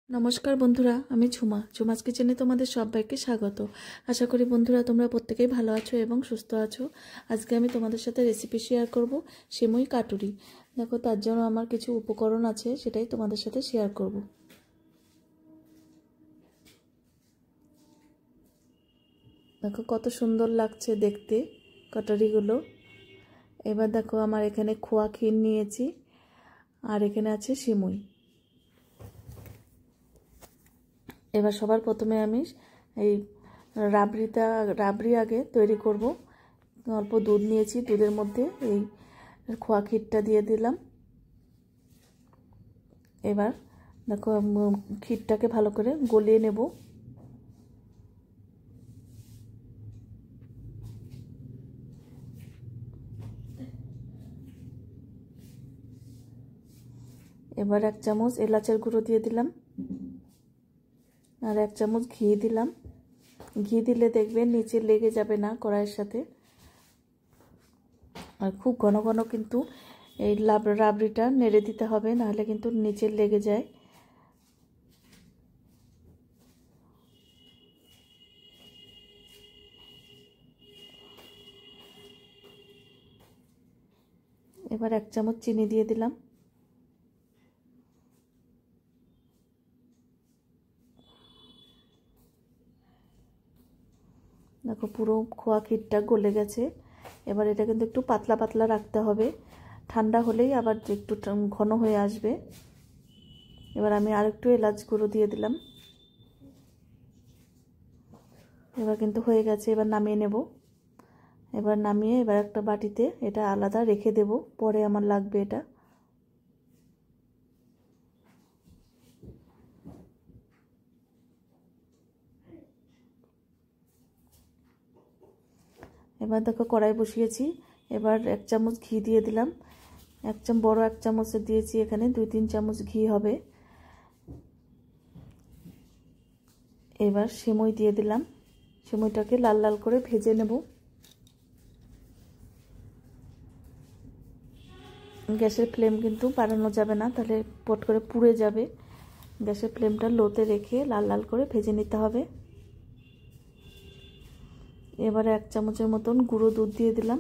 নমস্কার বন্ধুরা, আমি ঝুমাস কিচেনে তোমাদের সবাইকে স্বাগত। আশা করি বন্ধুরা তোমরা প্রত্যেকেই ভালো আছো এবং সুস্থ আছো। আজকে আমি তোমাদের সাথে রেসিপি শেয়ার করব সেমই কাটুরি। দেখো, তার জন্য আমার কিছু উপকরণ আছে, সেটাই তোমাদের সাথে শেয়ার করব। দেখো কত সুন্দর লাগছে দেখতে কাটুরিগুলো। এবার দেখো, আমার এখানে খোয়া ক্ষীর নিয়েছি আর এখানে আছে সিমুই। এবার সবার প্রথমে আমি এই রাবড়ি আগে তৈরি করব। অল্প দুধ নিয়েছি, দুধের মধ্যে এই খোয়া ক্ষীরটা দিয়ে দিলাম। এবার দেখো, ক্ষীরটাকে ভালো করে গলিয়ে নেব। এবার 1 চামচ এলাচের গুঁড়ো দিয়ে দিলাম আর 1 চামচ ঘি দিলাম। ঘি দিলে দেখবেন নিচে লেগে যাবে না কড়াইয়ের সাথে। আর খুব ঘন ঘন কিন্তু এই রাবড়িটা নেড়ে দিতে হবে, নাহলে কিন্তু নিচে লেগে যায়। এবার 1 চামচ চিনি দিয়ে দিলাম। দেখো পুরো খোয়া ক্ষীরটা গলে গেছে। এবার এটা কিন্তু একটু পাতলা পাতলা রাখতে হবে, ঠান্ডা হলেই আবার একটু ঘন হয়ে আসবে। এবার আমি আরেকটু এলাচ গুঁড়ো দিয়ে দিলাম। এবার কিন্তু হয়ে গেছে, এবার নামিয়ে নেব। এবার একটা বাটিতে এটা আলাদা রেখে দেব, পরে আমার লাগবে এটা। এবার দেখো কড়াই বসিয়েছি। এবার 1 চামচ ঘি দিয়ে দিলাম। বড় 1 চামচের দিয়েছি, এখানে 2-3 চামচ ঘি হবে। এবার সিমুই দিয়ে দিলাম। সিমুইটাকে লাল লাল করে ভেজে নেব। গ্যাসের ফ্লেম কিন্তু বাড়ানো যাবে না, তাহলে পট করে পুড়ে যাবে। গ্যাসের ফ্লেমটা লোতে রেখে লাল লাল করে ভেজে নিতে হবে। এবারে 1 চামচের মতন গুঁড়ো দুধ দিয়ে দিলাম।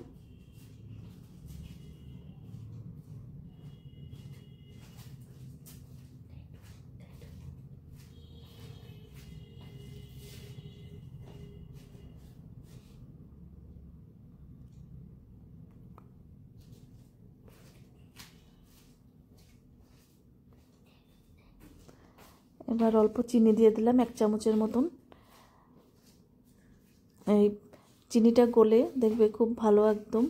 এবার অল্প চিনি দিয়ে দিলাম 1 চামচের মতন। এই চিনিটা গলে দেখবে খুব ভালো একদম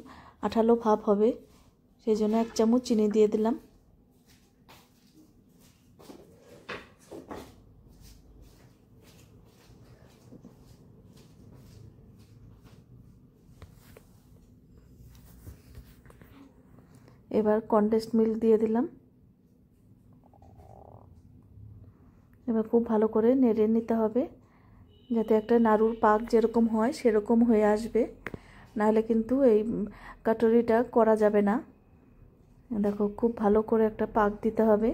আঠালো ভাব হবে, সেই জন্য 1 চামচ চিনি দিয়ে দিলাম। এবার কনডেন্সড মিল্ক দিয়ে দিলাম। এবার খুব ভালো করে নেড়ে নিতে হবে, যাতে একটা নাড়ুর পাক যেরকম হয় সেরকম হয়ে আসবে, নাহলে কিন্তু এই কাটুরিটা করা যাবে না। দেখো খুব ভালো করে একটা পাক দিতে হবে।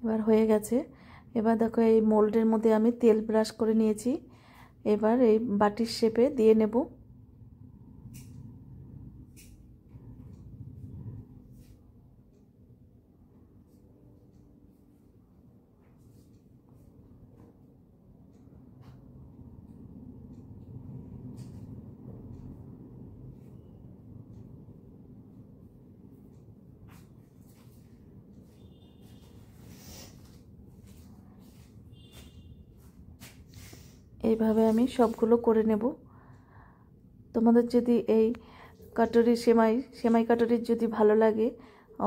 এবার হয়ে গেছে। এবার দেখো এই মোল্ডের মধ্যে আমি তেল ব্রাশ করে নিয়েছি। এবার এই বাটির শেপে দিয়ে নেব। এইভাবে আমি সবগুলো করে নেব। তোমাদের যদি এই কাটুরি সেমাই কাটুরির যদি ভালো লাগে,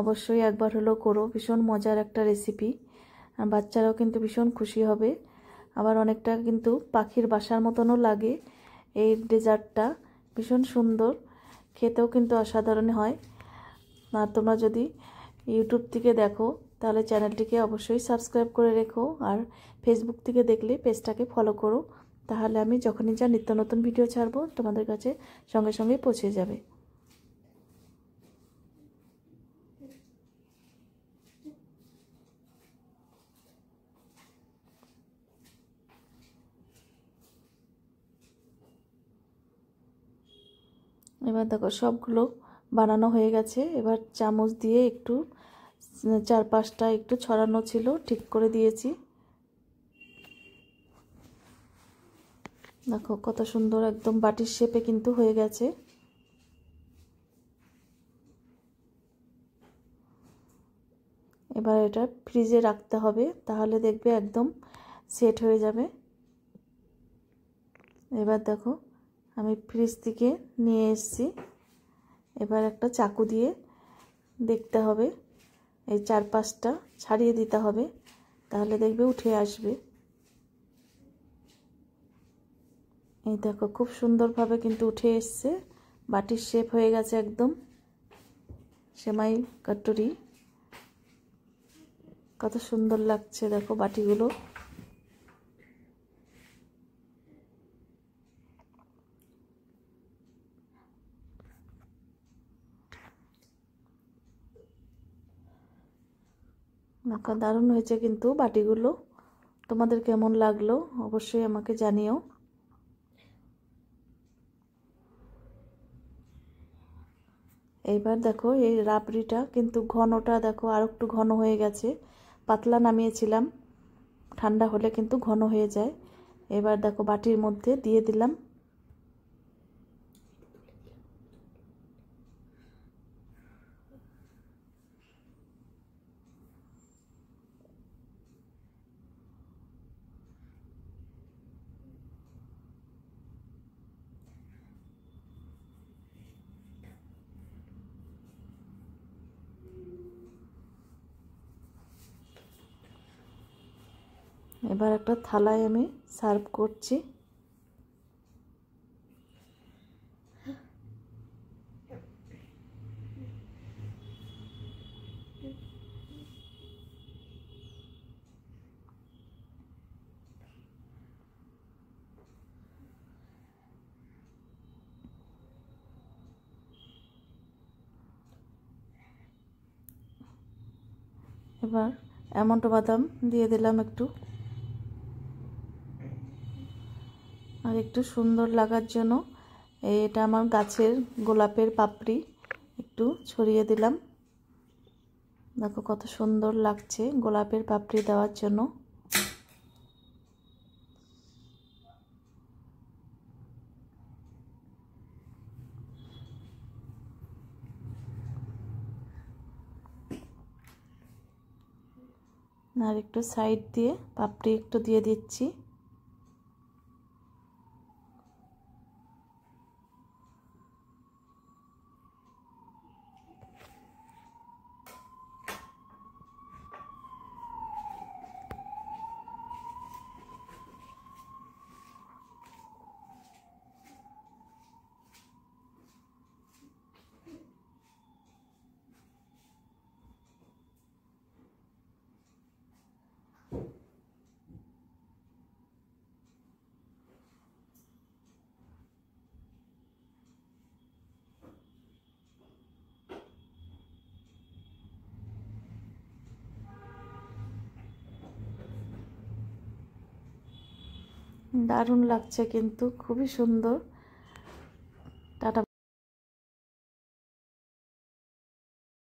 অবশ্যই একবার হলেও করো। ভীষণ মজার একটা রেসিপি, বাচ্চারাও কিন্তু ভীষণ খুশি হবে। আবার অনেকটা কিন্তু পাখির বাসার মতনও লাগে। এই ডেজার্টটা ভীষণ সুন্দর, খেতেও কিন্তু অসাধারণ হয়। আর তোমরা যদি ইউটিউব থেকে দেখো তাহলে চ্যানেলটিকে অবশ্যই সাবস্ক্রাইব করে রেখো, আর ফেসবুক থেকে দেখলে পেজটাকে ফলো করো। তাহলে আমি যখনই যা নিত্য নতুন ভিডিও ছাড়বো তোমাদের কাছে সঙ্গে সঙ্গেই পৌঁছে যাবে। এবার দেখো সবগুলো বানানো হয়ে গেছে। এবার চামচ দিয়ে একটু চারপাশটা একটু ছড়ানো ছিল, ঠিক করে দিয়েছি। দেখো কত সুন্দর একদম বাটির শেপে কিন্তু হয়ে গেছে। এবার এটা ফ্রিজে রাখতে হবে, তাহলে দেখবে একদম সেট হয়ে যাবে। এবার দেখো আমি ফ্রিজ থেকে নিয়ে এসেছি। এবার একটা চাকু দিয়ে দেখতে হবে, এই চারপাশটা ছাড়িয়ে দিতে হবে, তাহলে দেখবে উঠে আসবে। এই দেখো খুব সুন্দরভাবে কিন্তু উঠে এসছে, বাটির শেপ হয়ে গেছে একদম। সেমাই কাটুরি কত সুন্দর লাগছে দেখো বাটিগুলো। দেখো দারুণ হয়েছে কিন্তু বাটিগুলো। তোমাদের কেমন লাগলো অবশ্যই আমাকে জানিও। এইবার দেখো এই রাবড়িটা কিন্তু ঘনটা দেখো আর একটু ঘন হয়ে গেছে। পাতলা নামিয়েছিলাম, ঠান্ডা হলে কিন্তু ঘন হয়ে যায়। এবার দেখো বাটির মধ্যে দিয়ে দিলাম। এবার একটা থালায় আমি সার্ভ করছি। এবার এমন্টো বাদাম দিয়ে দিলাম একটু, আর একটু সুন্দর লাগার জন্য এটা আমার গাছের গোলাপের পাপড়ি একটু ছড়িয়ে দিলাম। দেখো কত সুন্দর লাগছে গোলাপের পাপড়ি দেওয়ার জন্য। আর একটু সাইড দিয়ে পাপড়ি একটু দিয়ে দিচ্ছি। দারুণ লাগছে কিন্তু, খুবই সুন্দর।